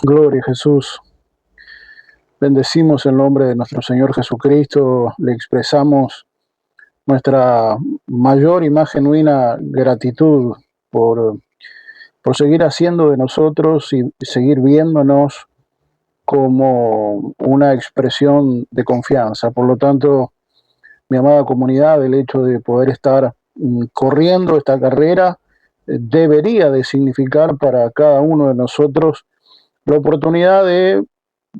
Gloria a Jesús. Bendecimos el nombre de nuestro Señor Jesucristo. Le expresamos nuestra mayor y más genuina gratitud por, por seguir haciendo de nosotros y seguir viéndonos como una expresión de confianza. Por lo tanto, mi amada comunidad, el hecho de poder estar corriendo esta carrera debería de significar para cada uno de nosotros la oportunidad de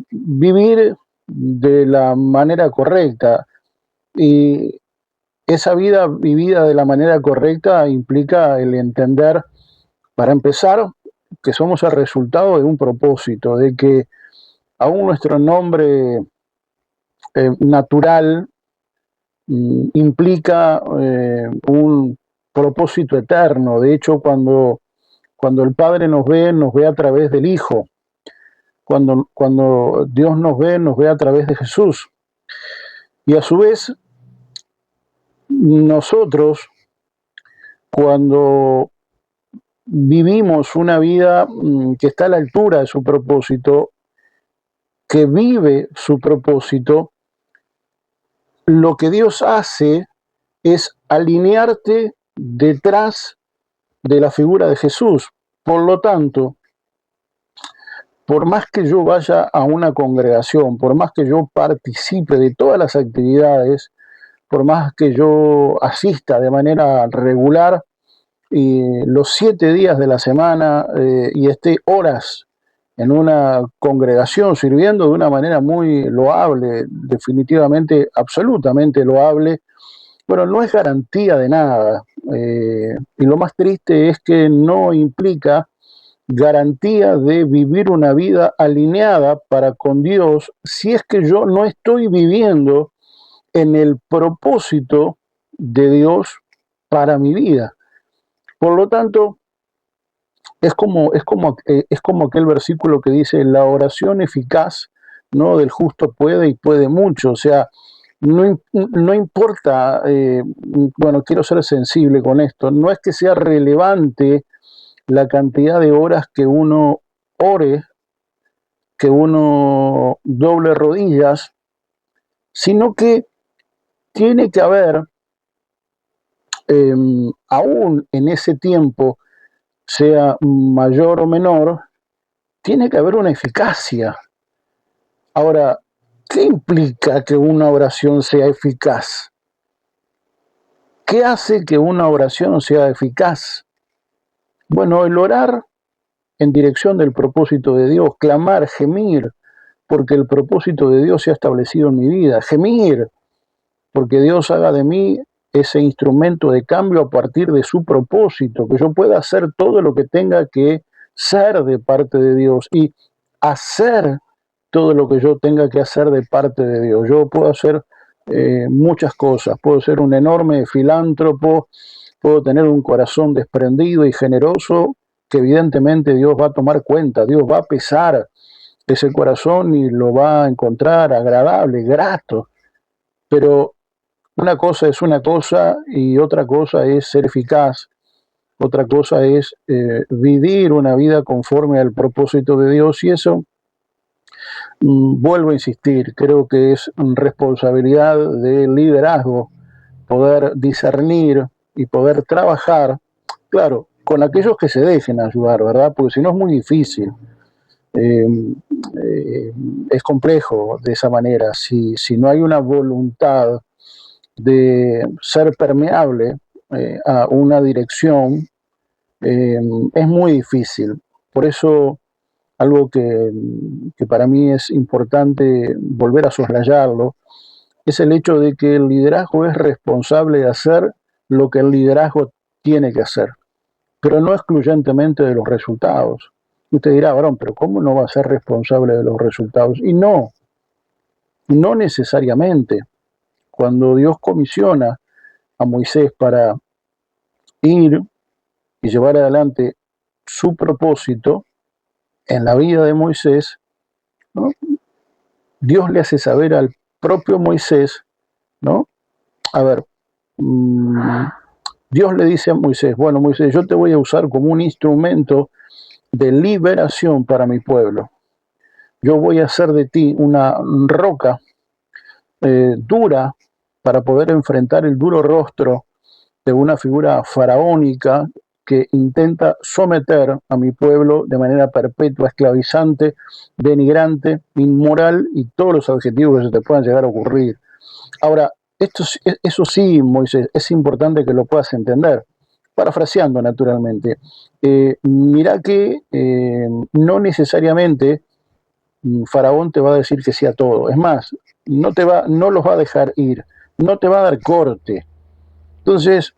vivir de la manera correcta. Y esa vida vivida de la manera correcta implica el entender, para empezar, que somos el resultado de un propósito, de que aún nuestro nombre natural implica un propósito eterno. De hecho, cuando el Padre nos ve a través del Hijo. Cuando Dios nos ve a través de Jesús. Y a su vez, nosotros, cuando vivimos una vida que está a la altura de su propósito, que vive su propósito, lo que Dios hace es alinearte detrás de la figura de Jesús. Por lo tanto, por más que yo vaya a una congregación, por más que yo participe de todas las actividades, por más que yo asista de manera regular los 7 días de la semana y esté horas en una congregación sirviendo de una manera muy loable, definitivamente, absolutamente loable, bueno, no es garantía de nada. Y lo más triste es que no implica garantía de vivir una vida alineada para con Dios si es que yo no estoy viviendo en el propósito de Dios para mi vida. Por lo tanto, es como aquel versículo que dice: la oración eficaz, ¿no?, del justo puede y puede mucho. O sea, no importa, bueno, quiero ser sensible con esto, no es que sea relevante la cantidad de horas que uno ore, que uno doble rodillas, sino que tiene que haber, aún en ese tiempo, sea mayor o menor, tiene que haber una eficacia. Ahora, ¿qué implica que una oración sea eficaz? ¿Qué hace que una oración sea eficaz? Bueno, el orar en dirección del propósito de Dios, clamar, gemir, porque el propósito de Dios se ha establecido en mi vida, gemir, porque Dios haga de mí ese instrumento de cambio a partir de su propósito, que yo pueda hacer todo lo que tenga que ser de parte de Dios y hacer todo lo que yo tenga que hacer de parte de Dios. Yo puedo hacer muchas cosas, puedo ser un enorme filántropo, puedo tener un corazón desprendido y generoso, que evidentemente Dios va a tomar cuenta, Dios va a pesar ese corazón y lo va a encontrar agradable, grato. Pero una cosa es una cosa y otra cosa es ser eficaz. Otra cosa es vivir una vida conforme al propósito de Dios, y eso, vuelvo a insistir, creo que es responsabilidad del liderazgo poder discernir y poder trabajar, claro, con aquellos que se dejen ayudar, ¿verdad? Porque si no es muy difícil. Eh, es complejo de esa manera. Si no hay una voluntad de ser permeable a una dirección, es muy difícil. Por eso, algo que para mí es importante volver a soslayarlo, es el hecho de que el liderazgo es responsable de hacer lo que el liderazgo tiene que hacer, pero no excluyentemente de los resultados. Usted dirá: varón, pero ¿cómo no va a ser responsable de los resultados? Y no necesariamente. Cuando Dios comisiona a Moisés para ir y llevar adelante su propósito en la vida de Moisés, ¿no?, Dios le hace saber al propio Moisés, ¿no? A ver, Dios le dice a Moisés: bueno, Moisés, yo te voy a usar como un instrumento de liberación para mi pueblo. Yo voy a hacer de ti una roca dura para poder enfrentar el duro rostro de una figura faraónica que intenta someter a mi pueblo de manera perpetua, esclavizante, denigrante, inmoral y todos los adjetivos que se te puedan llegar a ocurrir. Ahora, eso sí, Moisés, es importante que lo puedas entender. Parafraseando, naturalmente. Mira que no necesariamente Faraón te va a decir que sí a todo. Es más, no los va a dejar ir, no te va a dar corte. Entonces,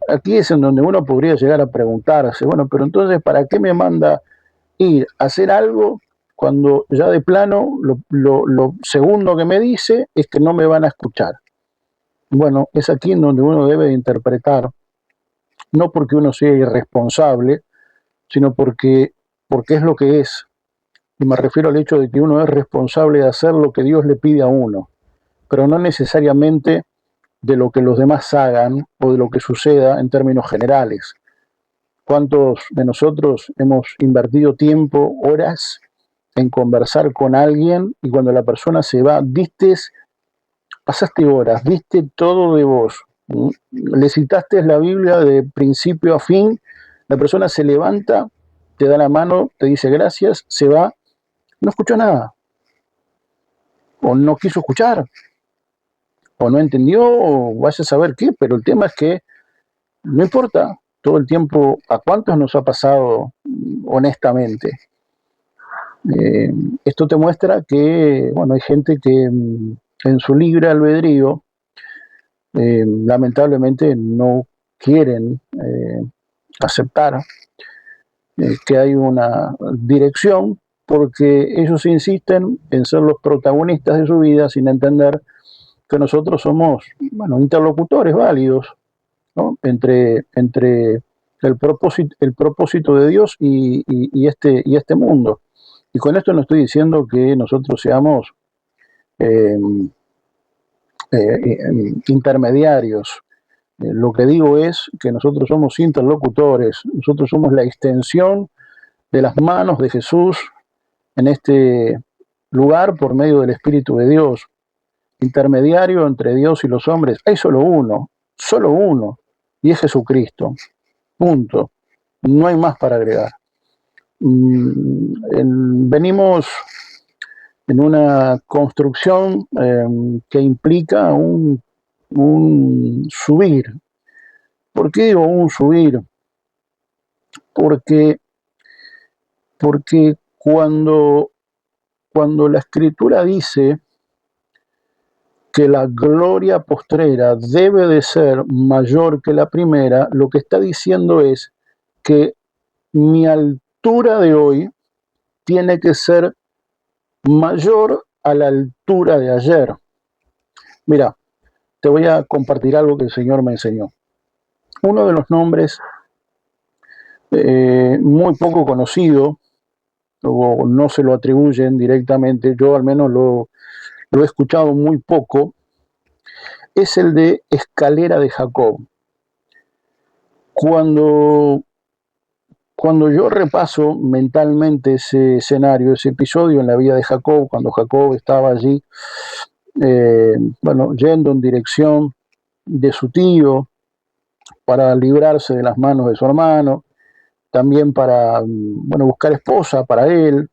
aquí es en donde uno podría llegar a preguntarse, bueno, pero entonces, ¿para qué me manda ir a hacer algo cuando ya de plano lo segundo que me dice es que no me van a escuchar? Bueno, es aquí en donde uno debe interpretar, no porque uno sea irresponsable, sino porque es lo que es. Y me refiero al hecho de que uno es responsable de hacer lo que Dios le pide a uno, pero no necesariamente de lo que los demás hagan o de lo que suceda en términos generales. ¿Cuántos de nosotros hemos invertido tiempo, horas, en conversar con alguien y cuando la persona se va, pasaste horas, diste todo de vos, le citaste la Biblia de principio a fin, la persona se levanta, te da la mano, te dice gracias, se va, no escuchó nada, o no quiso escuchar, o no entendió, o vaya a saber qué, pero el tema es que no importa todo el tiempo, ¿a cuántos nos ha pasado honestamente? Eh, Esto te muestra que, bueno, hay gente que en su libre albedrío, lamentablemente no quieren aceptar que hay una dirección porque ellos insisten en ser los protagonistas de su vida sin entender que nosotros somos, bueno, interlocutores válidos, ¿no? entre el propósito de Dios y este mundo. Y con esto no estoy diciendo que nosotros seamos eh, intermediarios. Lo que digo es que nosotros somos interlocutores, nosotros somos la extensión de las manos de Jesús en este lugar por medio del Espíritu de Dios. Intermediario entre Dios y los hombres, hay solo uno, y es Jesucristo. Punto. No hay más para agregar. Venimos en una construcción que implica un subir. ¿Por qué digo un subir? Porque, porque cuando la Escritura dice que la gloria postrera debe de ser mayor que la primera, lo que está diciendo es que mi altura de hoy tiene que ser mayor a la altura de ayer. Mira, te voy a compartir algo que el Señor me enseñó. Uno de los nombres muy poco conocido, o no se lo atribuyen directamente, yo al menos lo he escuchado muy poco, es el de escalera de Jacob. Cuando, cuando yo repaso mentalmente ese escenario, ese episodio en la vida de Jacob, cuando Jacob estaba allí, bueno, yendo en dirección de su tío para librarse de las manos de su hermano, también para, bueno, buscar esposa para él.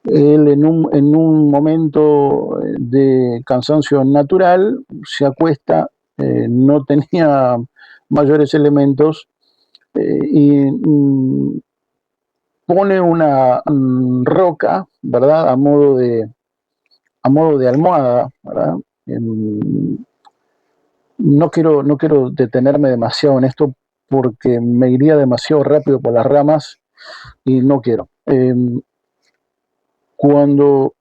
Él en un momento de cansancio natural se acuesta, no tenía mayores elementos y pone una roca, ¿verdad? A modo de almohada, ¿verdad? No quiero detenerme demasiado en esto porque me iría demasiado rápido por las ramas y no quiero. Cuando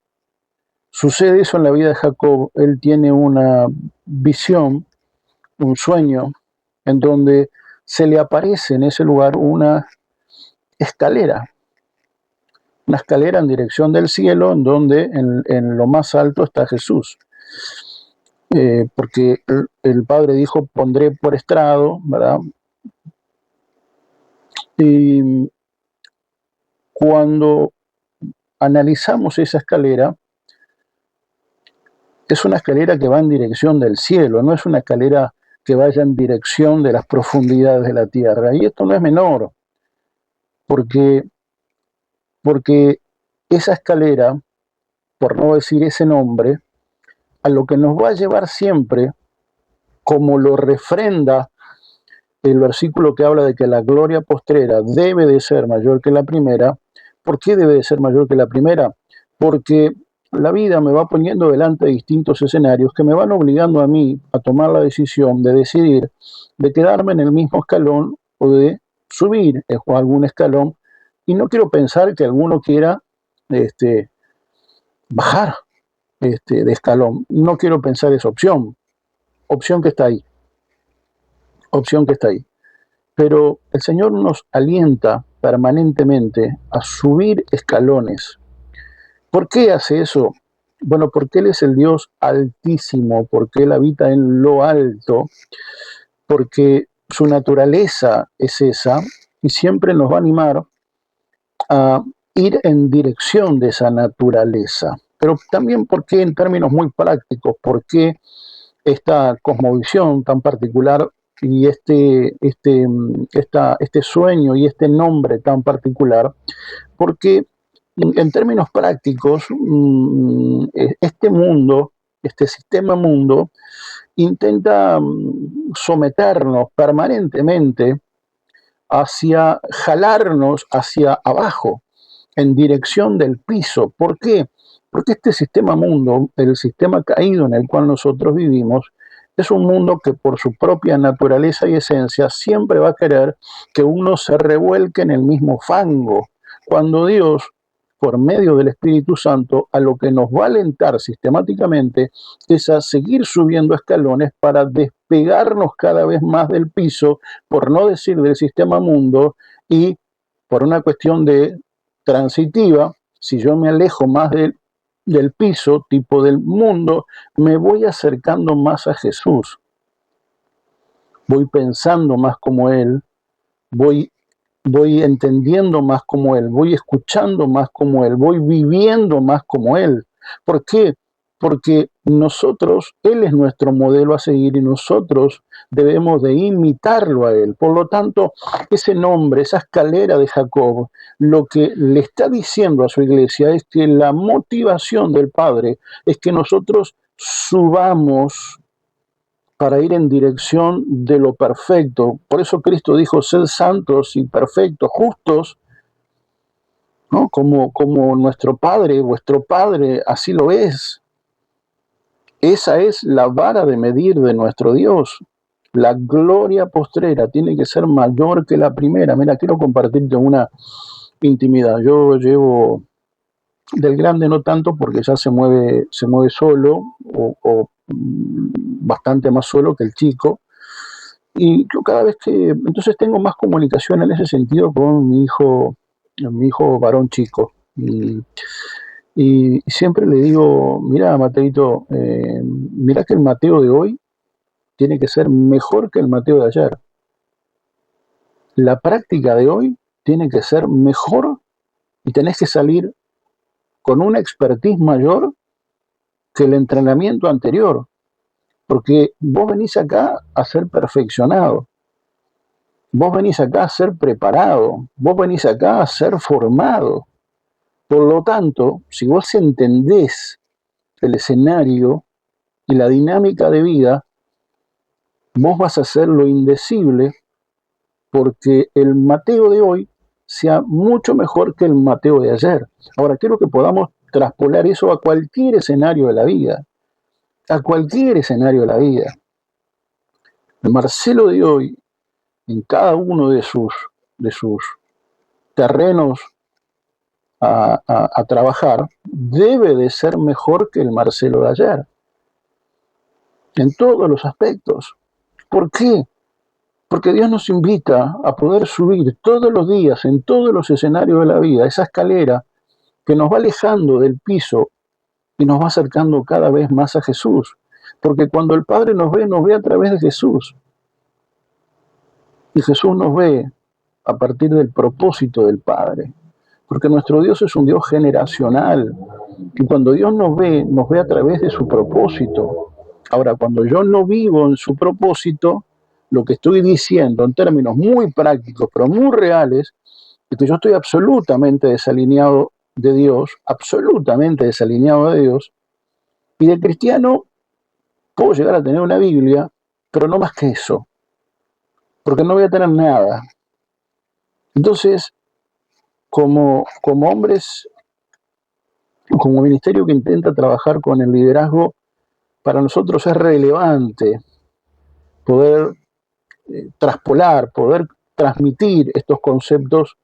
sucede eso en la vida de Jacob, él tiene una visión, un sueño, en donde se le aparece en ese lugar escalera, una escalera en dirección del cielo, en donde en lo más alto está Jesús. Porque el Padre dijo, pondré por estrado, ¿verdad? Y cuando analizamos esa escalera, es una escalera que va en dirección del cielo, no es una escalera que vaya en dirección de las profundidades de la tierra. Y esto no es menor, porque, porque esa escalera, por no decir ese nombre, a lo que nos va a llevar siempre, como lo refrenda el versículo que habla de que la gloria postrera debe de ser mayor que la primera. ¿Por qué debe de ser mayor que la primera? Porque la vida me va poniendo delante de distintos escenarios que me van obligando a mí a tomar la decisión de decidir de quedarme en el mismo escalón o de subir algún escalón. Y no quiero pensar que alguno quiera bajar de escalón. No quiero pensar esa opción. Opción que está ahí. Opción que está ahí. Pero el Señor nos alienta permanentemente a subir escalones. ¿Por qué hace eso? Bueno, porque Él es el Dios altísimo, porque Él habita en lo alto, porque su naturaleza es esa y siempre nos va a animar a ir en dirección de esa naturaleza. Pero también porque en términos muy prácticos, porque esta cosmovisión tan particular y este sueño y este nombre tan particular, porque en términos prácticos, este mundo, este sistema mundo, intenta someternos permanentemente hacia, jalarnos hacia abajo, en dirección del piso. ¿Por qué? Porque este sistema mundo, el sistema caído en el cual nosotros vivimos, es un mundo que por su propia naturaleza y esencia siempre va a querer que uno se revuelque en el mismo fango, cuando Dios, por medio del Espíritu Santo, a lo que nos va a alentar sistemáticamente es a seguir subiendo escalones para despegarnos cada vez más del piso, por no decir del sistema mundo, y por una cuestión de transitiva, si yo me alejo más del piso, tipo del mundo, me voy acercando más a Jesús. Voy pensando más como Él, voy entendiendo más como Él, voy escuchando más como Él, voy viviendo más como Él. ¿Por qué? Porque nosotros, Él es nuestro modelo a seguir y nosotros debemos de imitarlo a Él. Por lo tanto, ese nombre, esa escalera de Jacob, lo que le está diciendo a su iglesia es que la motivación del Padre es que nosotros subamos para ir en dirección de lo perfecto. Por eso Cristo dijo, sed santos y perfectos, justos, ¿no? Como nuestro Padre, vuestro Padre, así lo es. Esa es la vara de medir de nuestro Dios. La gloria postrera tiene que ser mayor que la primera. Mira, quiero compartirte una intimidad. Yo llevo del grande no tanto porque ya se mueve solo o bastante más solo que el chico. Y yo cada vez que, entonces tengo más comunicación en ese sentido con mi hijo varón chico. Y siempre le digo, mira, Mateito, mira que el Mateo de hoy tiene que ser mejor que el Mateo de ayer. La práctica de hoy tiene que ser mejor y tenés que salir con una expertise mayor que el entrenamiento anterior, porque vos venís acá a ser perfeccionado. Vos venís acá a ser preparado, vos venís acá a ser formado. Por lo tanto, si vos entendés el escenario y la dinámica de vida, vos vas a hacer lo indecible porque el Mateo de hoy sea mucho mejor que el Mateo de ayer. Ahora, quiero que podamos traspolar eso a cualquier escenario de la vida, a cualquier escenario de la vida. El Marcelo de hoy, en cada uno de sus terrenos a trabajar, debe de ser mejor que el Marcelo de ayer, en todos los aspectos. ¿Por qué? Porque Dios nos invita a poder subir todos los días, en todos los escenarios de la vida, esa escalera que nos va alejando del piso y nos va acercando cada vez más a Jesús. Porque cuando el Padre nos ve a través de Jesús. Y Jesús nos ve a partir del propósito del Padre. Porque nuestro Dios es un Dios generacional. Y cuando Dios nos ve a través de su propósito. Ahora, cuando yo no vivo en su propósito, lo que estoy diciendo en términos muy prácticos, pero muy reales, es que yo estoy absolutamente desalineado de Dios, absolutamente desalineado de Dios, y de cristiano puedo llegar a tener una Biblia, pero no más que eso, porque no voy a tener nada. Entonces, como hombres, como ministerio que intenta trabajar con el liderazgo, para nosotros es relevante poder traspolar, poder transmitir estos conceptos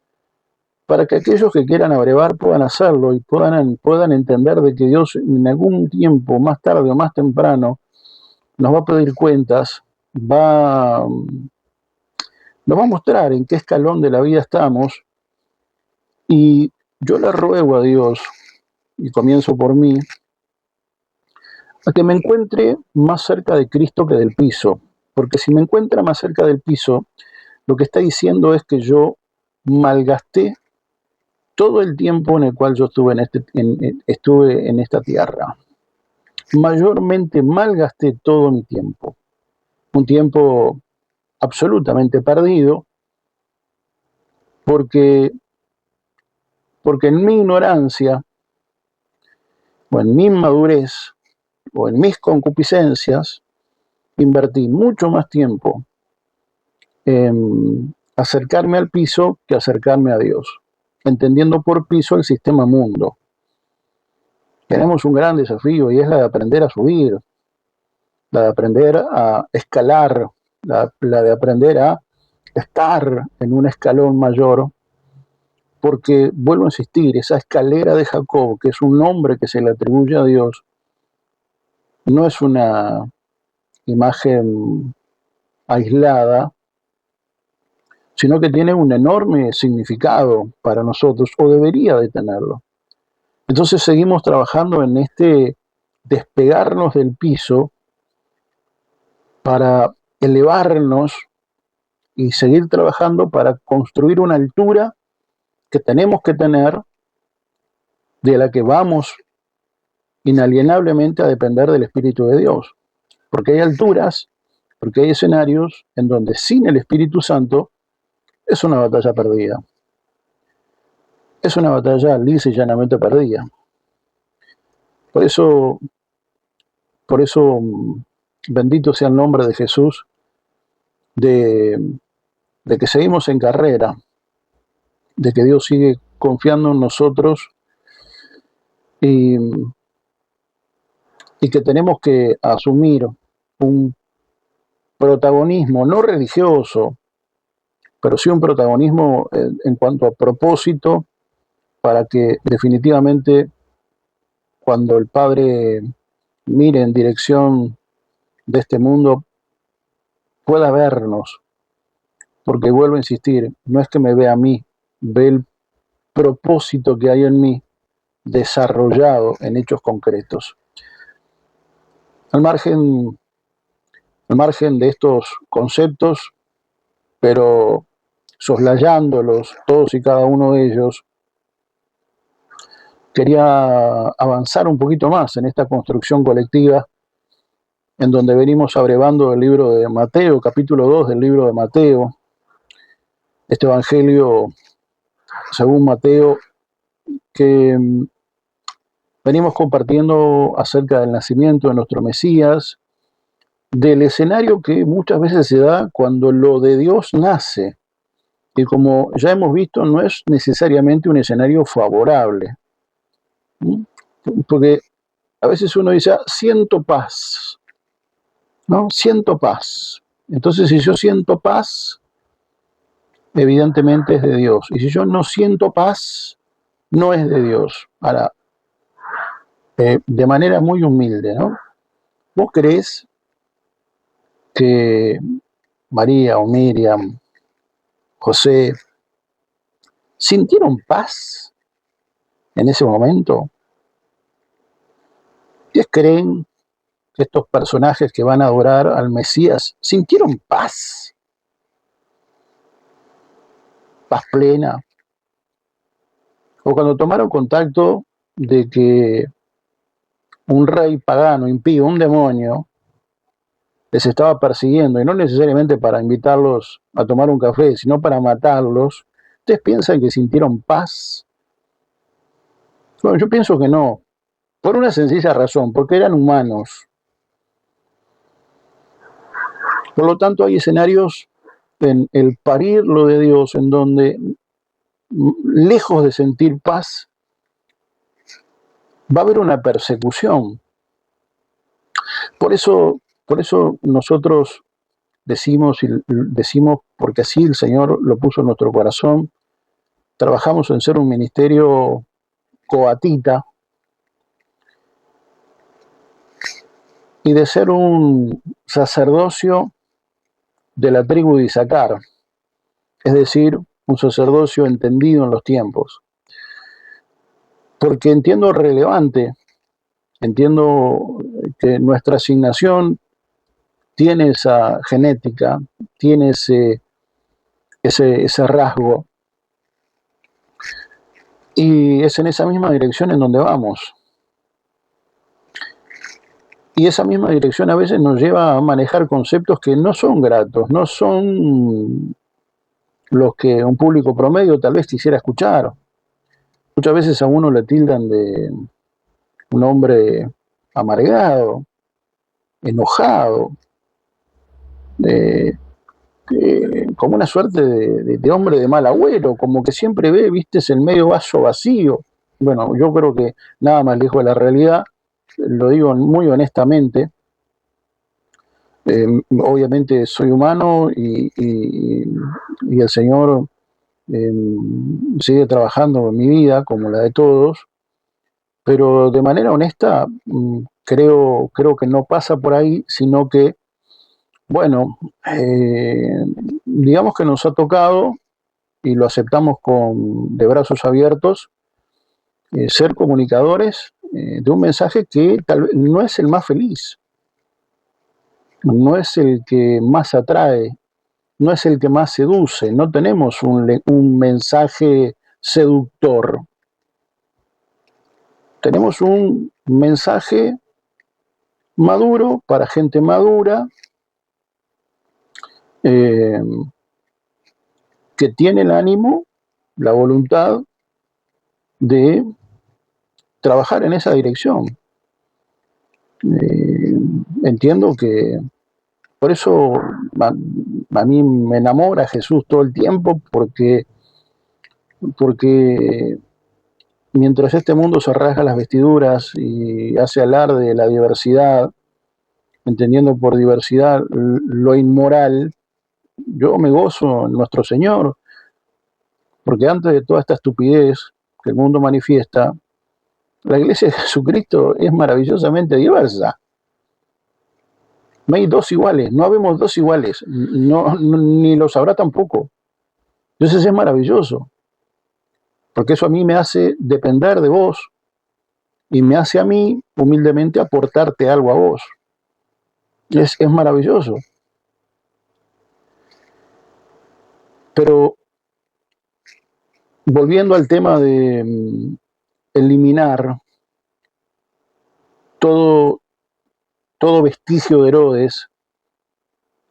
para que aquellos que quieran abrevar puedan hacerlo y puedan entender de que Dios en algún tiempo, más tarde o más temprano, nos va a pedir cuentas, nos va a mostrar en qué escalón de la vida estamos, y yo le ruego a Dios, y comienzo por mí, a que me encuentre más cerca de Cristo que del piso, porque si me encuentra más cerca del piso, lo que está diciendo es que yo malgasté todo el tiempo en el cual yo estuve en esta tierra. Mayormente malgasté todo mi tiempo. Un tiempo absolutamente perdido, porque, porque en mi ignorancia, o en mi inmadurez, o en mis concupiscencias, invertí mucho más tiempo en acercarme al piso que acercarme a Dios, entendiendo por piso el sistema mundo. Tenemos un gran desafío y es la de aprender a subir, la de aprender a escalar, la de aprender a estar en un escalón mayor, porque, vuelvo a insistir, esa escalera de Jacob, que es un nombre que se le atribuye a Dios, no es una imagen aislada, sino que tiene un enorme significado para nosotros, o debería de tenerlo. Entonces seguimos trabajando en este despegarnos del piso para elevarnos y seguir trabajando para construir una altura que tenemos que tener, de la que vamos inalienablemente a depender del Espíritu de Dios. Porque hay alturas, porque hay escenarios en donde sin el Espíritu Santo es una batalla perdida. Es una batalla lisa y llanamente perdida. Por eso, bendito sea el nombre de Jesús, de que seguimos en carrera, de que Dios sigue confiando en nosotros, y, y que tenemos que asumir un protagonismo no religioso, pero sí un protagonismo en cuanto a propósito, para que definitivamente cuando el Padre mire en dirección de este mundo pueda vernos, porque vuelvo a insistir, no es que me vea a mí, ve el propósito que hay en mí desarrollado en hechos concretos. Al margen de estos conceptos, pero soslayándolos todos y cada uno de ellos, quería avanzar un poquito más en esta construcción colectiva, en donde venimos abrevando el libro de Mateo, capítulo 2 del libro de Mateo, este evangelio según Mateo, que venimos compartiendo acerca del nacimiento de nuestro Mesías, del escenario que muchas veces se da cuando lo de Dios nace, y como ya hemos visto, no es necesariamente un escenario favorable, porque a veces uno dice, siento paz, ¿no? Siento paz. Entonces, si yo siento paz, evidentemente es de Dios. Y si yo no siento paz, no es de Dios. Ahora, de manera muy humilde, ¿no? ¿Vos creés que María o Miriam, José, sintieron paz en ese momento? ¿Ustedes creen que estos personajes que van a adorar al Mesías sintieron paz? Paz plena. o cuando tomaron contacto de que un rey pagano, impío, un demonio, les estaba persiguiendo, y no necesariamente para invitarlos a tomar un café, sino para matarlos, ¿ustedes piensan que sintieron paz? Bueno, yo pienso que no, por una sencilla razón, porque eran humanos. Por lo tanto, hay escenarios en el parir lo de Dios, en donde, lejos de sentir paz, va a haber una persecución. Por eso nosotros decimos, porque así el Señor lo puso en nuestro corazón, trabajamos en ser un ministerio coatita y de ser un sacerdocio de la tribu de Isaacar, es decir, un sacerdocio entendido en los tiempos. Porque entiendo relevante, entiendo que nuestra asignación tiene esa genética, tiene ese rasgo, y es en esa misma dirección en donde vamos. Y esa misma dirección a veces nos lleva a manejar conceptos que no son gratos, no son los que un público promedio tal vez quisiera escuchar. Muchas veces a uno le tildan de un hombre amargado, enojado, como una suerte de hombre de mal agüero, como que siempre ve, viste, es el medio vaso vacío. Bueno, yo creo que nada más lejos de la realidad, lo digo muy honestamente. Obviamente soy humano y el Señor sigue trabajando en mi vida como la de todos, pero de manera honesta creo que no pasa por ahí, sino que, bueno, digamos que nos ha tocado y lo aceptamos de brazos abiertos, ser comunicadores de un mensaje que tal vez no es el más feliz, no es el que más atrae, no es el que más seduce, no tenemos un mensaje seductor. Tenemos un mensaje maduro para gente madura, que tiene el ánimo, la voluntad de trabajar en esa dirección. Entiendo que por eso a mí me enamora Jesús todo el tiempo, porque mientras este mundo se rasga las vestiduras y hace alarde de la diversidad, entendiendo por diversidad lo inmoral, yo me gozo en nuestro Señor, porque antes de toda esta estupidez que el mundo manifiesta, la iglesia de Jesucristo es maravillosamente diversa. No hay dos iguales, no habemos dos iguales, ni los habrá tampoco. Entonces es maravilloso, porque eso a mí me hace depender de vos y me hace a mí humildemente aportarte algo a vos. Es maravilloso. Pero volviendo al tema de eliminar todo vestigio de Herodes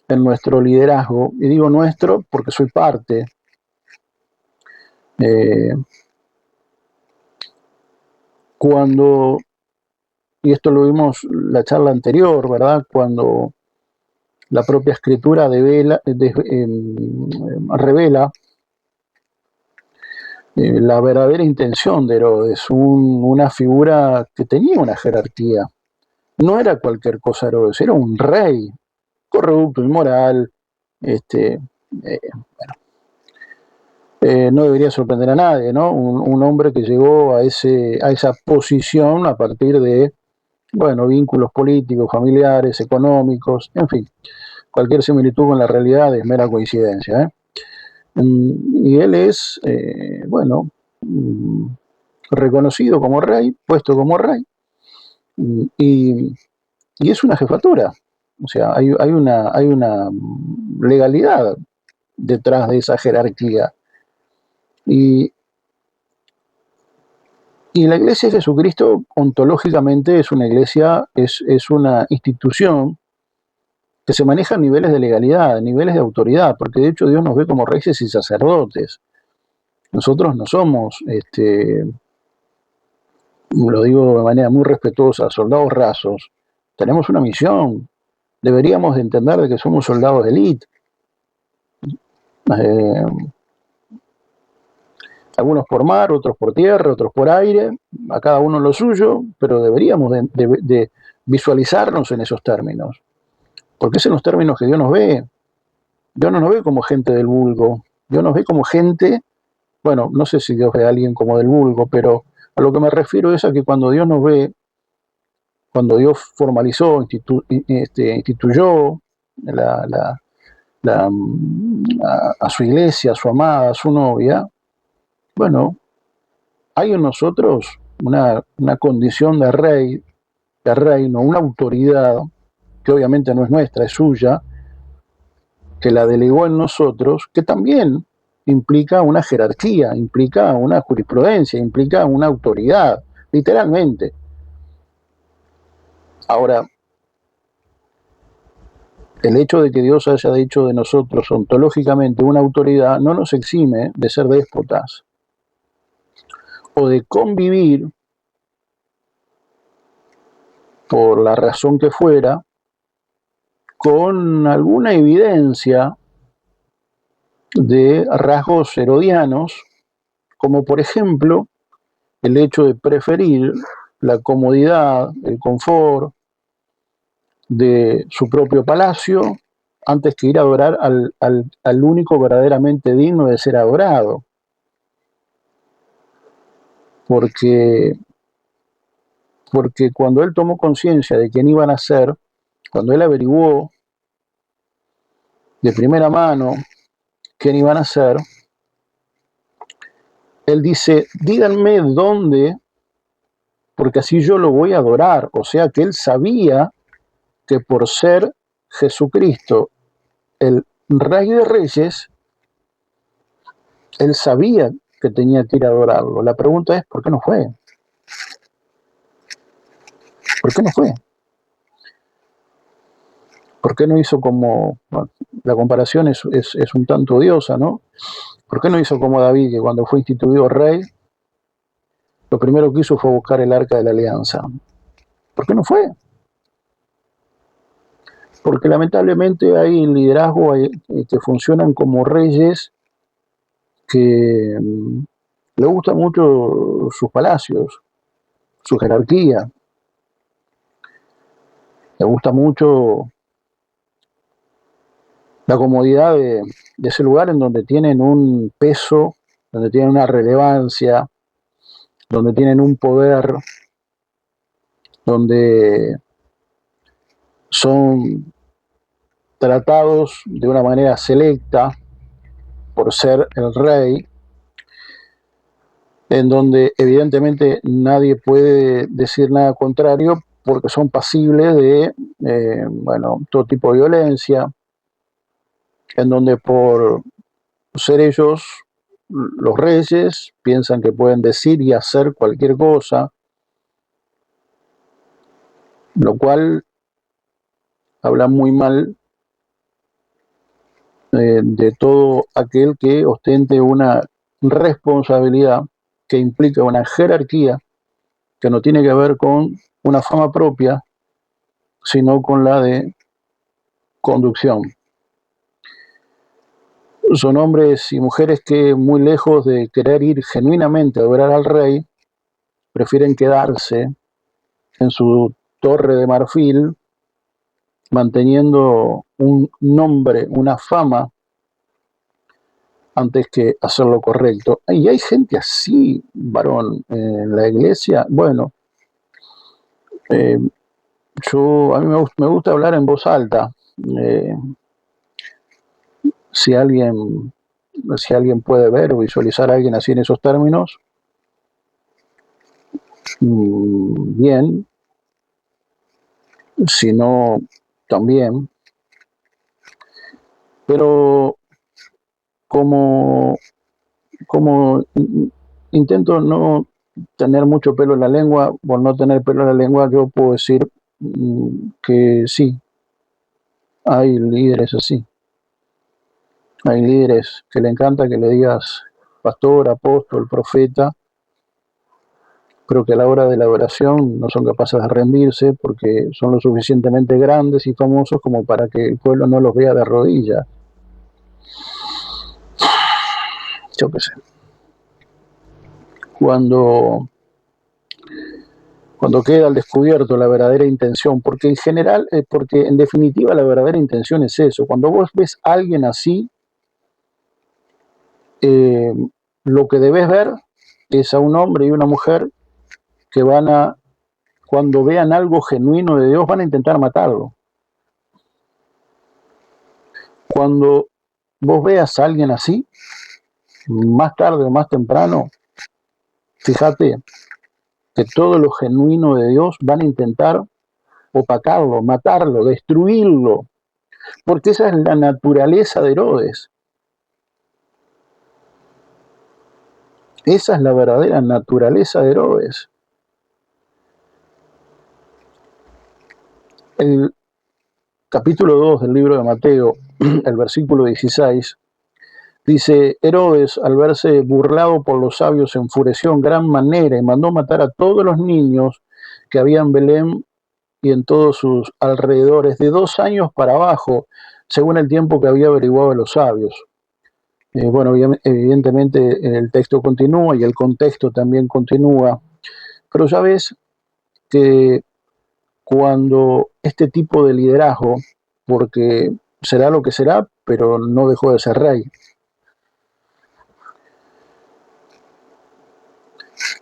en nuestro liderazgo, y digo nuestro porque soy parte, cuando, y esto lo vimos la charla anterior, ¿verdad? Cuando la propia escritura revela la verdadera intención de Herodes, una figura que tenía una jerarquía. No era cualquier cosa Herodes, era un rey corrupto, inmoral, no debería sorprender a nadie, ¿no? Un hombre que llegó a esa posición a partir de, bueno, vínculos políticos, familiares, económicos, en fin, cualquier similitud con la realidad es mera coincidencia, ¿eh? Y él es, bueno, reconocido como rey, puesto como rey, y es una jefatura. O sea, hay una legalidad detrás de esa jerarquía. Y Y la Iglesia de Jesucristo, ontológicamente, es una iglesia, es una institución que se maneja a niveles de legalidad, a niveles de autoridad, porque de hecho Dios nos ve como reyes y sacerdotes. Nosotros no somos, lo digo de manera muy respetuosa, soldados rasos. Tenemos una misión. Deberíamos de entender de que somos soldados de élite. Eh, algunos por mar, otros por tierra, otros por aire, a cada uno lo suyo, pero deberíamos de visualizarnos en esos términos, porque es en los términos que Dios nos ve. Dios no nos ve como gente del vulgo, Dios nos ve como gente, bueno, no sé si Dios ve a alguien como del vulgo, pero a lo que me refiero es a que cuando Dios nos ve, cuando Dios formalizó, instituyó la, la, a su iglesia, a su amada, a su novia, bueno, hay en nosotros una condición de rey, de reino, una autoridad que obviamente no es nuestra, es suya, que la delegó en nosotros, que también implica una jerarquía, implica una jurisprudencia, implica una autoridad, literalmente. Ahora, el hecho de que Dios haya dicho de nosotros ontológicamente una autoridad no nos exime de ser déspotas o de convivir por la razón que fuera con alguna evidencia de rasgos herodianos, como por ejemplo el hecho de preferir la comodidad, el confort de su propio palacio antes que ir a adorar al único verdaderamente digno de ser adorado. Porque, porque cuando él tomó conciencia de quién iban a ser, cuando él averiguó de primera mano quién iban a ser, él dice, díganme dónde, porque así yo lo voy a adorar. O sea que él sabía que por ser Jesucristo el Rey de Reyes, él sabía que tenía que ir a adorarlo. La pregunta es, ¿por qué no fue? ¿Por qué no fue? ¿Por qué no hizo como, bueno, la comparación es un tanto odiosa, ¿no? ¿Por qué no hizo como David, que cuando fue instituido rey, lo primero que hizo fue buscar el arca de la alianza? ¿Por qué no fue? Porque lamentablemente hay liderazgo que funcionan como reyes que le gustan mucho sus palacios, su jerarquía, le gusta mucho la comodidad de ese lugar en donde tienen un peso, donde tienen una relevancia, donde tienen un poder, donde son tratados de una manera selecta por ser el rey, en donde evidentemente nadie puede decir nada contrario porque son pasibles de bueno, todo tipo de violencia, en donde por ser ellos los reyes piensan que pueden decir y hacer cualquier cosa, lo cual habla muy mal de todo aquel que ostente una responsabilidad que implica una jerarquía que no tiene que ver con una fama propia, sino con la de conducción. Son hombres y mujeres que, muy lejos de querer ir genuinamente a adorar al rey, prefieren quedarse en su torre de marfil, manteniendo un nombre, una fama, antes que hacer lo correcto. Y hay gente así, varón, en la iglesia. Bueno, eh, a mí me gusta hablar en voz alta. Eh, si alguien si alguien puede ver o visualizar a alguien así en esos términos, bien, si no, también, pero como, como intento tener mucho pelo en la lengua o no tener pelo en la lengua, yo puedo decir que sí, hay líderes así. Hay líderes que le encanta que le digas pastor, apóstol, profeta, pero que a la hora de la oración no son capaces de rendirse porque son lo suficientemente grandes y famosos como para que el pueblo no los vea de rodillas. Yo qué sé. Cuando queda al descubierto la verdadera intención, porque en general, porque en definitiva la verdadera intención es eso. Cuando vos ves a alguien así, lo que debes ver es a un hombre y una mujer que van a, cuando vean algo genuino de Dios, van a intentar matarlo. Cuando vos veas a alguien así, más tarde o más temprano, fíjate que todo lo genuino de Dios van a intentar opacarlo, matarlo, destruirlo, porque esa es la naturaleza de Herodes. Esa es la verdadera naturaleza de Herodes. El capítulo 2 del libro de Mateo, el versículo 16, dice: Herodes, al verse burlado por los sabios, se enfureció en gran manera y mandó matar a todos los niños que había en Belén y en todos sus alrededores, de 2 años para abajo, según el tiempo que había averiguado de los sabios. Bueno, evidentemente el texto continúa y el contexto también continúa, pero ya ves que cuando este tipo de liderazgo, porque será lo que será, pero no dejó de ser rey,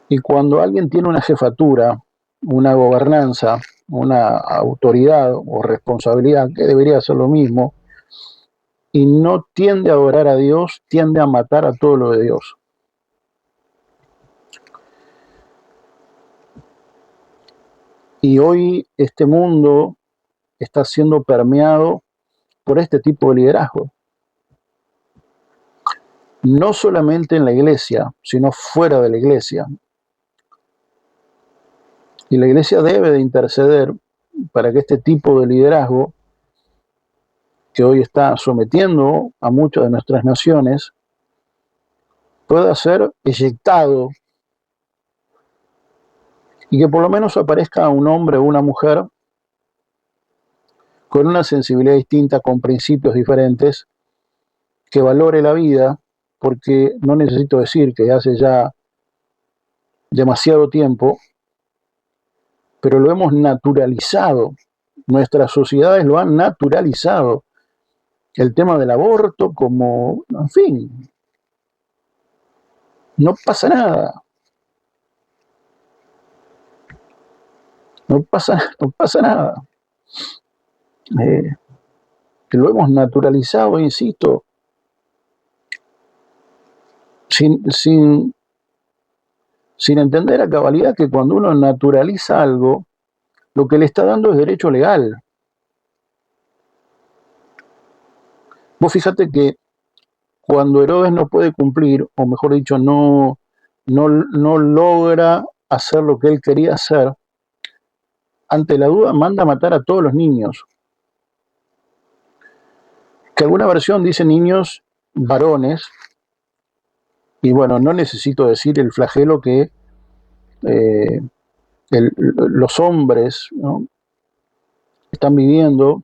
y cuando alguien tiene una jefatura, una gobernanza, una autoridad o responsabilidad, que debería ser lo mismo, y no tiende a adorar a Dios, tiende a matar a todo lo de Dios. Y hoy este mundo está siendo permeado por este tipo de liderazgo. No solamente en la iglesia, sino fuera de la iglesia. Y la iglesia debe de interceder para que este tipo de liderazgo, que hoy está sometiendo a muchas de nuestras naciones, pueda ser eyectado y que por lo menos aparezca un hombre o una mujer con una sensibilidad distinta, con principios diferentes, que valore la vida, porque no necesito decir que hace ya demasiado tiempo, pero lo hemos naturalizado. Nuestras sociedades lo han naturalizado. El tema del aborto como, en fin, no pasa nada. No pasa nada. Lo hemos naturalizado, insisto, sin entender a cabalidad que cuando uno naturaliza algo, lo que le está dando es derecho legal. Vos fíjate que cuando Herodes no puede cumplir, o mejor dicho, no logra hacer lo que él quería hacer, ante la duda manda a matar a todos los niños. Que alguna versión dice niños varones, y bueno, no necesito decir el flagelo que los hombres, ¿no?, están viviendo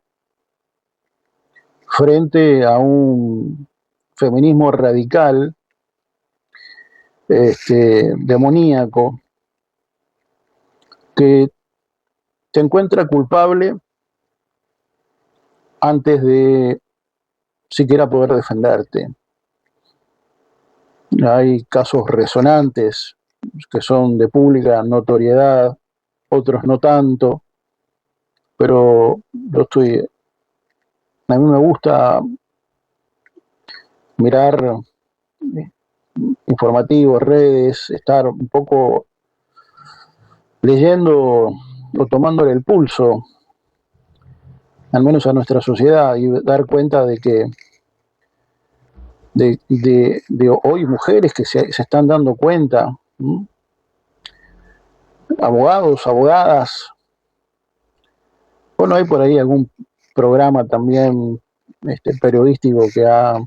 frente a un feminismo radical, demoníaco, que te encuentra culpable antes de siquiera poder defenderte. Hay casos resonantes que son de pública notoriedad, otros no tanto, pero a mí me gusta mirar informativos, redes, estar un poco leyendo o tomándole el pulso, al menos a nuestra sociedad, y dar cuenta de que de hoy mujeres que se están dando cuenta, abogados, abogadas. Bueno, hay por ahí algún programa también periodístico que ha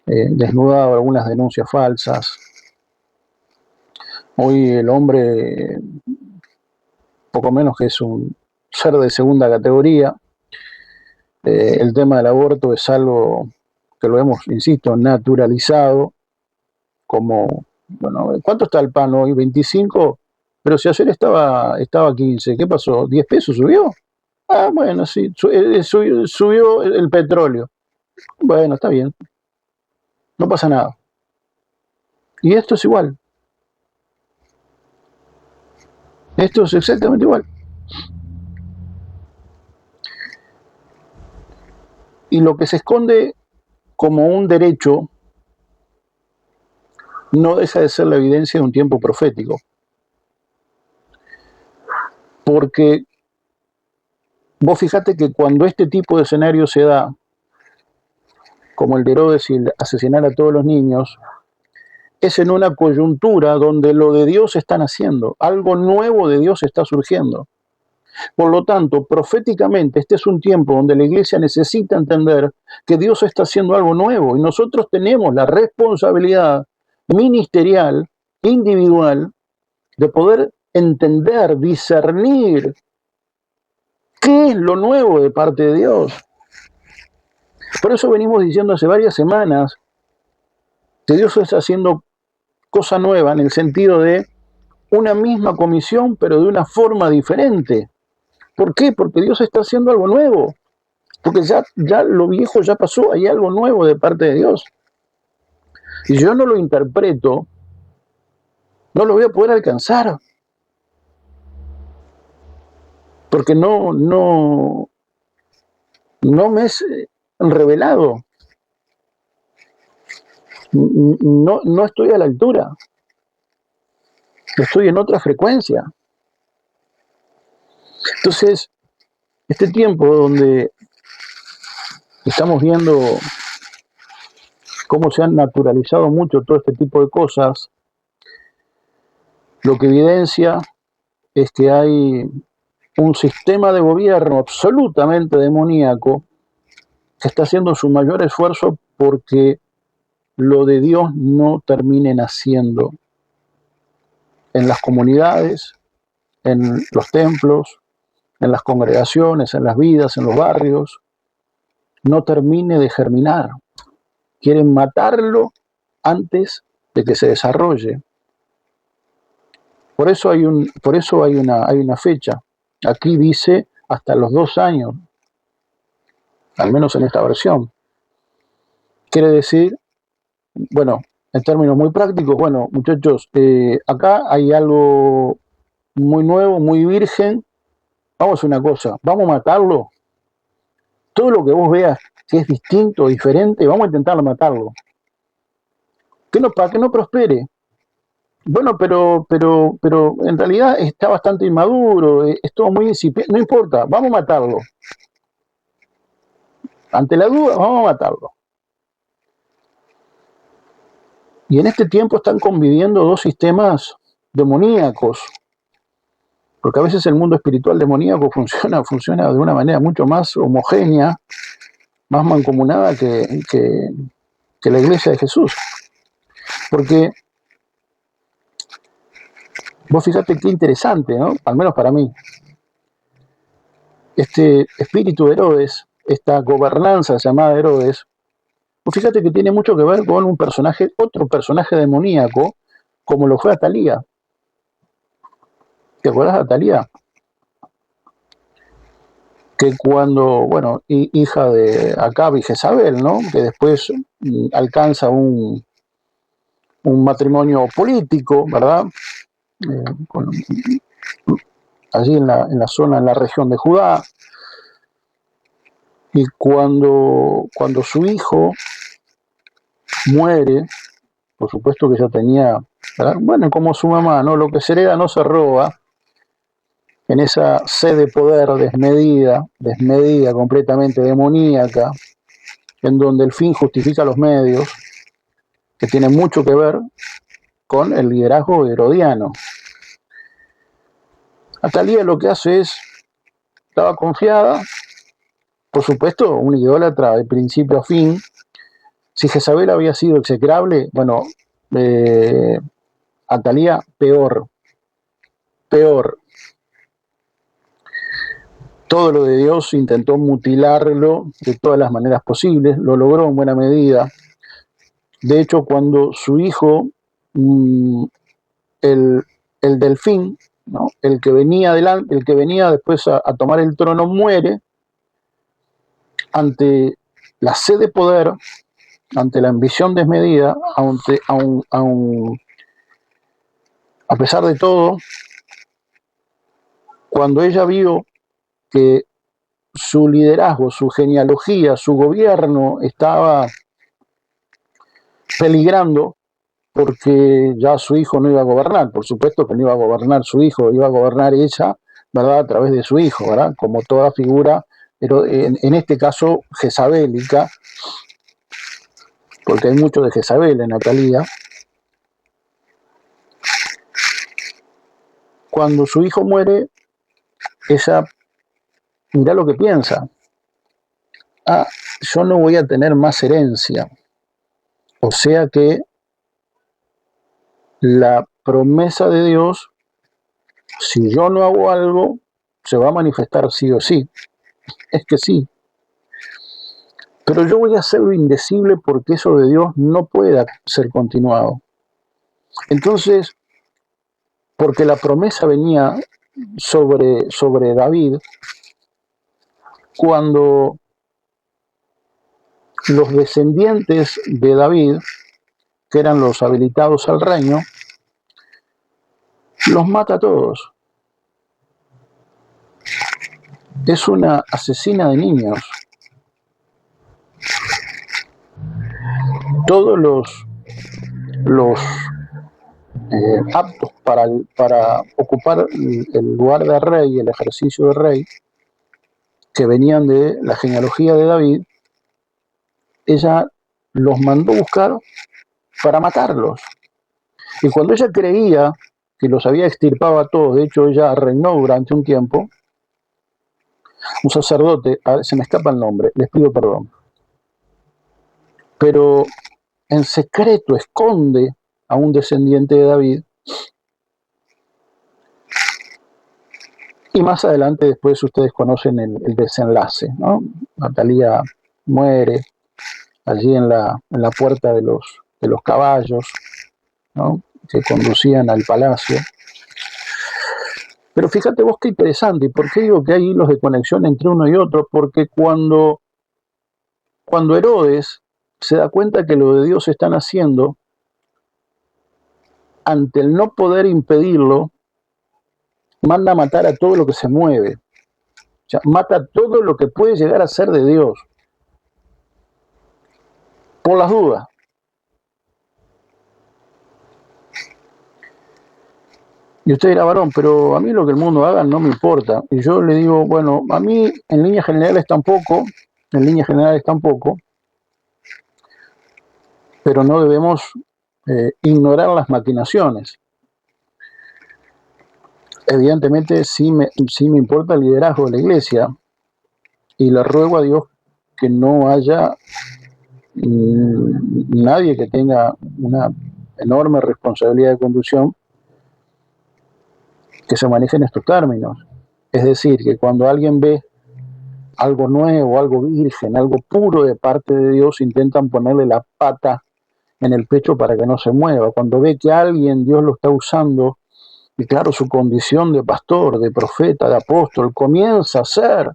desnudado algunas denuncias falsas. Hoy el hombre, poco menos que es un ser de segunda categoría. El tema del aborto es algo que lo hemos, insisto, naturalizado como, bueno, ¿cuánto está el pan hoy? 25, pero si ayer estaba 15, ¿qué pasó? ¿10 pesos subió? Ah, bueno, sí, subió el petróleo. Bueno, está bien, no pasa nada. Y esto es igual, esto es exactamente igual. Y lo que se esconde como un derecho no deja de ser la evidencia de un tiempo profético. Porque vos fijate que cuando este tipo de escenario se da, como el de Herodes y el asesinar a todos los niños, es en una coyuntura donde lo de Dios está naciendo, algo nuevo de Dios está surgiendo. Por lo tanto, proféticamente, este es un tiempo donde la iglesia necesita entender que Dios está haciendo algo nuevo y nosotros tenemos la responsabilidad ministerial, individual, de poder entender, discernir qué es lo nuevo de parte de Dios. Por eso venimos diciendo hace varias semanas que Dios está haciendo cosa nueva en el sentido de una misma comisión, pero de una forma diferente. ¿Por qué? Porque Dios está haciendo algo nuevo. Porque ya lo viejo ya pasó, hay algo nuevo de parte de Dios. Y si yo no lo interpreto, no lo voy a poder alcanzar. Porque no me es revelado. No estoy a la altura. Estoy en otra frecuencia. Entonces, este tiempo donde estamos viendo cómo se han naturalizado mucho todo este tipo de cosas, lo que evidencia es que hay un sistema de gobierno absolutamente demoníaco que está haciendo su mayor esfuerzo porque lo de Dios no termine naciendo en las comunidades, en los templos, en las congregaciones, en las vidas, en los barrios, no termine de germinar. Quieren matarlo antes de que se desarrolle. Por eso hay una fecha. Aquí dice hasta los 2 años, al menos en esta versión. Quiere decir, bueno, en términos muy prácticos, bueno, muchachos, acá hay algo muy nuevo, muy virgen. Vamos a hacer una cosa, vamos a matarlo. Todo lo que vos veas que es distinto, diferente, vamos a intentar matarlo. Para que no prospere. Bueno, pero en realidad está bastante inmaduro, es todo muy incipiente, no importa, vamos a matarlo. Ante la duda, vamos a matarlo. Y en este tiempo están conviviendo dos sistemas demoníacos, porque a veces el mundo espiritual demoníaco funciona de una manera mucho más homogénea, más mancomunada que la iglesia de Jesús. Porque vos fíjate qué interesante, ¿no? Al menos para mí. Este espíritu de Herodes, esta gobernanza llamada Herodes, vos fíjate que tiene mucho que ver con otro personaje demoníaco, como lo fue Atalía. ¿Te acuerdas de Atalía? Que cuando, bueno, hija de Acab y Jezabel, ¿no? Que después alcanza un matrimonio político, ¿verdad? Allí en la zona, en la región de Judá. Y cuando su hijo muere, por supuesto que ya tenía, ¿verdad? Bueno, como su mamá, ¿no? Lo que se hereda no se roba. En esa sed de poder desmedida, completamente demoníaca, en donde el fin justifica los medios, que tiene mucho que ver con el liderazgo herodiano. Atalía lo que hace es, estaba confiada, por supuesto, un idólatra de principio a fin. Si Jezabel había sido execrable, bueno, eh, Atalía peor, peor. Todo lo de Dios intentó mutilarlo de todas las maneras posibles, lo logró en buena medida. De hecho, cuando su hijo, el, el delfín, ¿no? El que venía adelante, el que venía después a tomar el trono, muere ante la sed de poder, ante la ambición desmedida, a pesar de todo, cuando ella vio que su liderazgo, su genealogía, su gobierno estaba peligrando, porque ya su hijo no iba a gobernar, por supuesto que no iba a gobernar su hijo, iba a gobernar ella, ¿verdad? A través de su hijo, ¿verdad? Como toda figura, pero en este caso jezabélica, porque hay mucho de Jezabel en Atalía. Cuando su hijo muere, ella, mirá lo que piensa, ah, yo no voy a tener más herencia, o sea que la promesa de Dios, si yo no hago algo, se va a manifestar sí o sí, es que sí, pero yo voy a hacerlo indecible porque eso de Dios no pueda ser continuado. Entonces, porque la promesa venía sobre David, cuando los descendientes de David, que eran los habilitados al reino, los mata a todos. Es una asesina de niños. Todos los aptos para ocupar el lugar de rey, el ejercicio de rey, que venían de la genealogía de David, ella los mandó buscar para matarlos. Y cuando ella creía que los había extirpado a todos, de hecho ella reinó durante un tiempo, un sacerdote, se me escapa el nombre, les pido perdón, pero en secreto esconde a un descendiente de David, y más adelante después ustedes conocen el desenlace, ¿no? Atalía muere allí en la puerta de los caballos, ¿no? Que conducían al palacio. Pero fíjate vos qué interesante, ¿y por qué digo que hay hilos de conexión entre uno y otro? Porque cuando Herodes se da cuenta que lo de Dios están haciendo, ante el no poder impedirlo, manda a matar a todo lo que se mueve. O sea, mata todo lo que puede llegar a ser de Dios. Por las dudas. Y usted dirá, varón, pero a mí lo que el mundo haga no me importa. Y yo le digo, bueno, a mí en líneas generales tampoco, pero no debemos ignorar las maquinaciones. Evidentemente sí me importa el liderazgo de la iglesia y le ruego a Dios que no haya nadie que tenga una enorme responsabilidad de conducción que se maneje en estos términos. Es decir, que cuando alguien ve algo nuevo, algo virgen, algo puro de parte de Dios, intentan ponerle la pata en el pecho para que no se mueva. Cuando ve que alguien Dios lo está usando, y claro, su condición de pastor, de profeta, de apóstol, comienza a ser,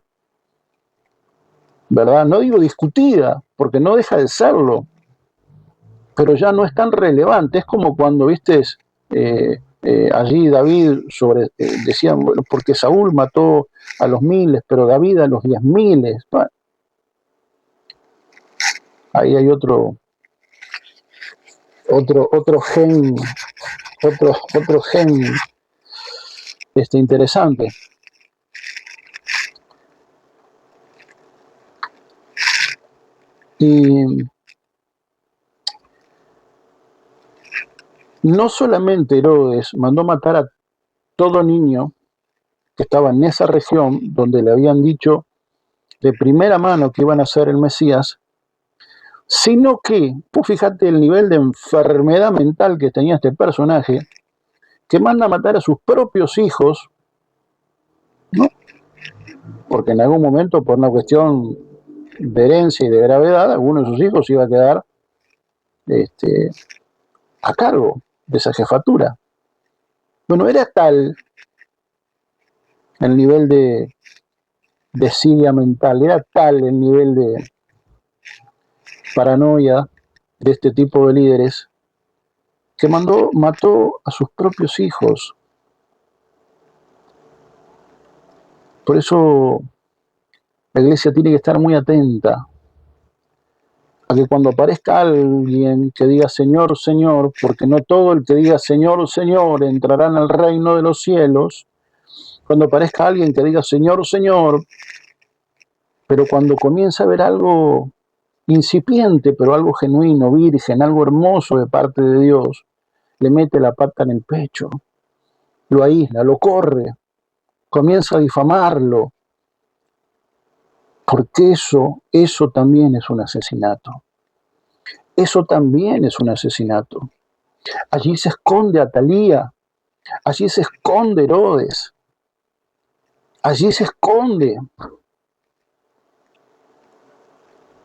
¿verdad? No digo discutida, porque no deja de serlo, pero ya no es tan relevante. Es como cuando, viste, allí David decían, bueno, porque Saúl mató a los miles, pero David a los 10.000. Bueno, ahí hay otro gen, otro gen interesante. Y no solamente Herodes mandó matar a todo niño que estaba en esa región donde le habían dicho de primera mano que iban a ser el Mesías, sino que, pues fíjate el nivel de enfermedad mental que tenía este personaje, que manda a matar a sus propios hijos, ¿no? Porque en algún momento, por una cuestión de herencia y de gravedad, alguno de sus hijos iba a quedar a cargo de esa jefatura. Bueno, era tal el nivel de desidia mental, era tal el nivel de paranoia de este tipo de líderes que mató a sus propios hijos. Por eso la iglesia tiene que estar muy atenta a que cuando aparezca alguien que diga Señor, Señor, porque no todo el que diga Señor, Señor entrará en el reino de los cielos, cuando aparezca alguien que diga Señor, Señor, pero cuando comienza a ver algo incipiente, pero algo genuino, virgen, algo hermoso de parte de Dios, le mete la pata en el pecho, lo aísla, lo corre, comienza a difamarlo, porque eso también es un asesinato. Eso también es un asesinato. Allí se esconde Atalía, allí se esconde Herodes, allí se esconde.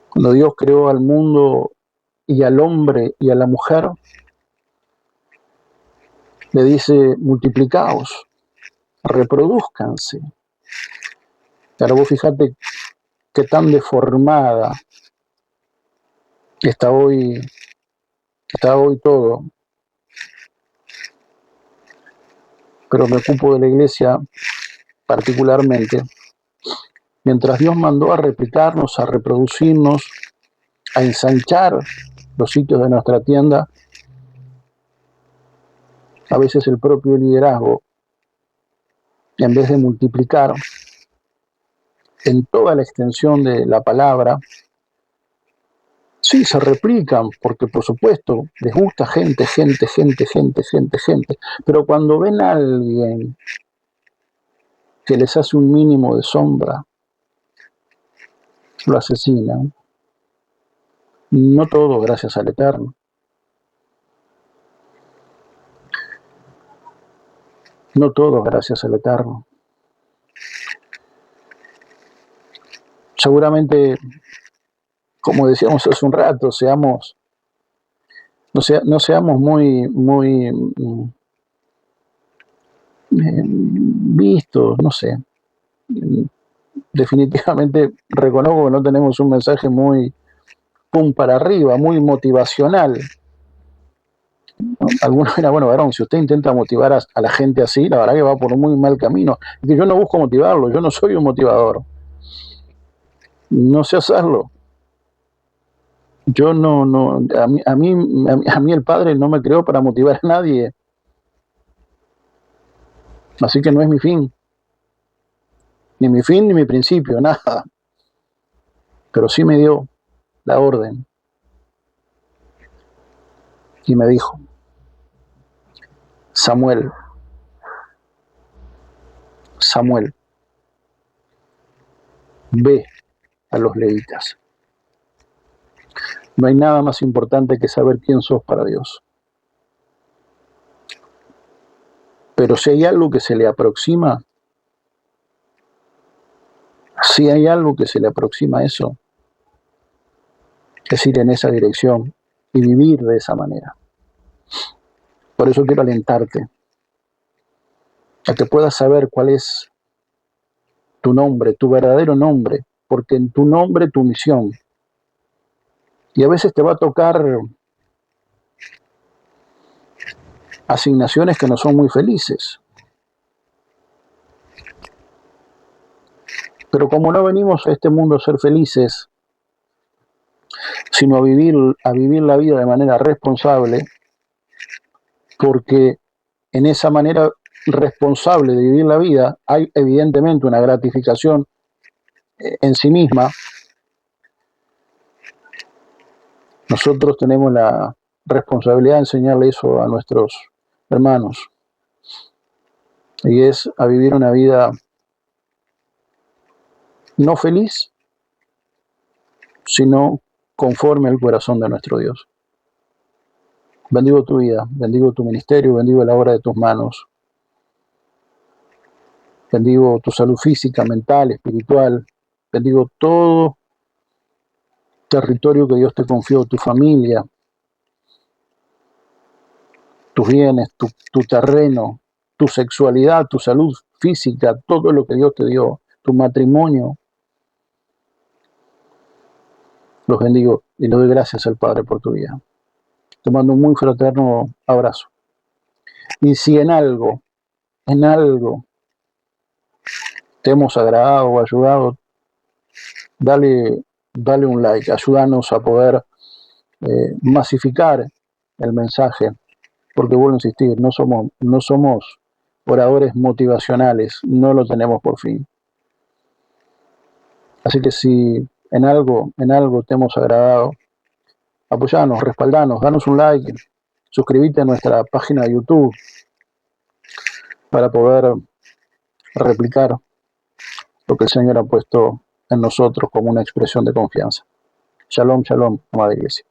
Cuando Dios creó al mundo y al hombre y a la mujer, le dice, multiplicaos, reproduzcanse. Pero vos fíjate qué tan deformada está hoy todo. Pero me ocupo de la iglesia particularmente. Mientras Dios mandó a replicarnos, a reproducirnos, a ensanchar los sitios de nuestra tienda, a veces el propio liderazgo, en vez de multiplicar en toda la extensión de la palabra, sí, se replican, porque por supuesto les gusta gente, pero cuando ven a alguien que les hace un mínimo de sombra, lo asesinan. No todo gracias al Eterno. No todo gracias al Eterno. Seguramente, como decíamos hace un rato, no seamos muy vistos, no sé. Definitivamente reconozco que no tenemos un mensaje muy pum para arriba, muy motivacional. ¿No? Algunos era, bueno, varón, si usted intenta motivar a la gente así, la verdad que va por un muy mal camino. Es que yo no busco motivarlo, yo no soy un motivador. No sé hacerlo. Yo no, a mí el Padre no me creó para motivar a nadie. Así que no es mi fin. Ni mi fin ni mi principio, nada. Pero sí me dio la orden. Y me dijo, Samuel, ve a los levitas. No hay nada más importante que saber quién sos para Dios. Pero si hay algo que se le aproxima, a eso, es ir en esa dirección y vivir de esa manera. Por eso quiero alentarte a que puedas saber cuál es tu nombre, tu verdadero nombre, porque en tu nombre tu misión. Y a veces te va a tocar asignaciones que no son muy felices. Pero como no venimos a este mundo a ser felices, sino a vivir la vida de manera responsable, porque en esa manera responsable de vivir la vida hay evidentemente una gratificación en sí misma. Nosotros tenemos la responsabilidad de enseñarle eso a nuestros hermanos. y es a vivir una vida no feliz, sino conforme al corazón de nuestro Dios. Bendigo tu vida, bendigo tu ministerio, bendigo la obra de tus manos, bendigo tu salud física, mental, espiritual, bendigo todo territorio que Dios te confió, tu familia, tus bienes, tu terreno, tu sexualidad, tu salud física, todo lo que Dios te dio, tu matrimonio. Los bendigo y le doy gracias al Padre por tu vida. Te mando un muy fraterno abrazo. Y si en algo te hemos agradado o ayudado, dale un like, ayúdanos a poder masificar el mensaje, porque vuelvo a insistir, no somos oradores motivacionales, no lo tenemos por fin. Así que si en algo te hemos agradado, apoyanos, respaldanos, danos un like, suscríbete a nuestra página de YouTube para poder replicar lo que el Señor ha puesto en nosotros como una expresión de confianza. Shalom, shalom, amada iglesia.